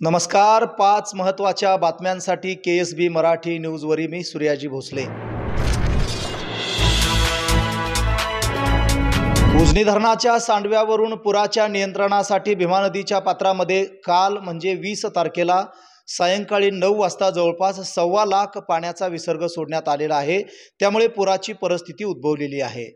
नमस्कार। 5 महत्त्वाच्या बातम्यांसाठी KSB मराठी न्यूजवरी मी सूर्याजी भोसले। उजनी धरणाच्या सांडव्यावरून पुराच्या नियंत्रणासाठी भीमा नदीच्या पात्रामध्ये काल म्हणजे 20 तारखेला सायंकाळी 9 वाजता जवळपास 1.25 लाख पाण्याचा विसर्ग सोडण्यात आलेला आहे। त्यामुळे पुराची परिस्थिती उद्भवलेली आहे।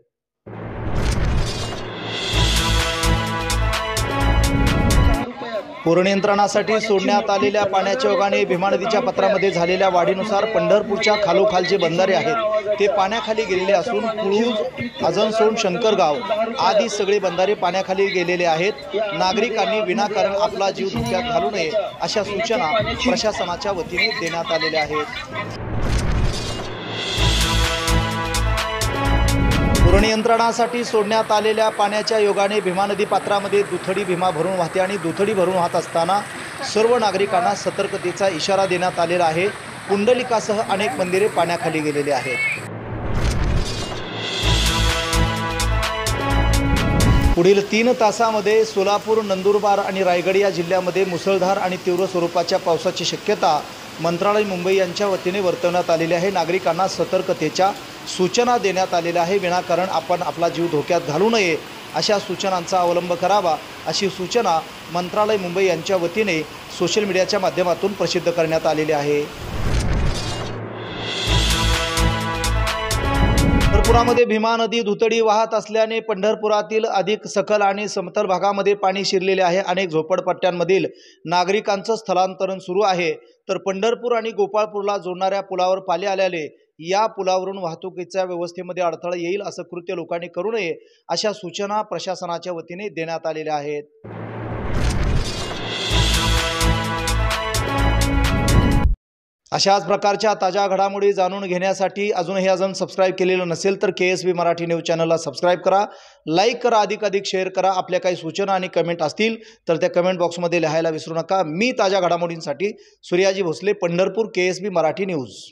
पूरनियंत्रणासाठी सोडण्यात आलेल्या पाण्याच्या ओघाने भीमा नदीच्या पात्रामध्ये झालेल्या वाढीनुसार पंढरपूरच्या खालोखाल जे बंधारे आहेत ते पाण्याखाली गेलेले असून कुळूज, आजनसोंड, शंकरगाव आदी सगळे बंधारे पाण्याखाली गेलेले आहेत। नागरिकांनी विनाकारण आपला जीव धोक्यात घालू नये अशा सूचना प्रशासनाच्या वतीने देण्यात आलेल्या आहेत। पूरनियंत्रणासाठी सोडण्यात आलेल्या पाण्याच्या योगाने भीमा नदी पात्रामध्ये दुथडी भीमा भरून वाहते आणि दुथडी भरून वाहत असताना सर्व नागरिकांना सतर्कतेचा इशारा देण्यात आलेला आहे। कुंडलिकासह अनेक मंदिरे पाण्याखाली गेलेली आहेत। पुढील 3 तासामध्ये सोलापूर, नंदुरबार आणि रायगड या जिल्ह्यामध्ये मुसळधार आणि तीव्र स्वरूपाच्या पावसाची शक्यता मंत्रालय मुंबई यांच्या वतीने वर्तवण्यात आलेली आहे। नागरिकांना सतर्कतेच्या सूचना देण्यात आलेल्या आहे। विनाकारण आपण आपला जीव धोक्यात घालू नये अशा सूचनांचा अवलंब करावा अशी सूचना मंत्रालय मुंबई यांच्या वतीने सोशल मीडियाच्या माध्यमातून प्रसिद्ध करण्यात आलेली आहे। पंढरपुरामध्ये भीमा नदी दुथडी वाहत असल्याने पंढरपुरातील अधिक सखल आणि समतल भागामध्ये पाणी शिरलेले आहे। अनेक झोपडपट्ट्यांमधील नागरिकांचं स्थलांतरण सुरू आहे। तर पंढरपूर आणि गोपाळपूरला जोडणाऱ्या पुलावर पाले आल्याने या पुलावरून वाहतुकीच्या व्यवस्थेमध्ये अडथळा येईल असं कृत्य लोकांनी करू नये अशा सूचना प्रशासनाच्या वतीने देण्यात आलेल्या आहेत। अशाच प्रकारच्या ताज्या घडामोडी जाणून घेण्यासाठी अजून सबस्क्राइब केलेलं नसेल तर KSB मराठी न्यूज चॅनलला सबस्क्राइब करा, लाईक करा, अधिक शेअर करा। आपल्या काही सूचना आणि कमेंट असतील तर त्या कमेंट बॉक्समध्ये लिहायला विसरू नका। मी ताज्या घडामोडींसाठी सूर्याजी भोसले, पंढरपूर, KSB मराठी न्यूज।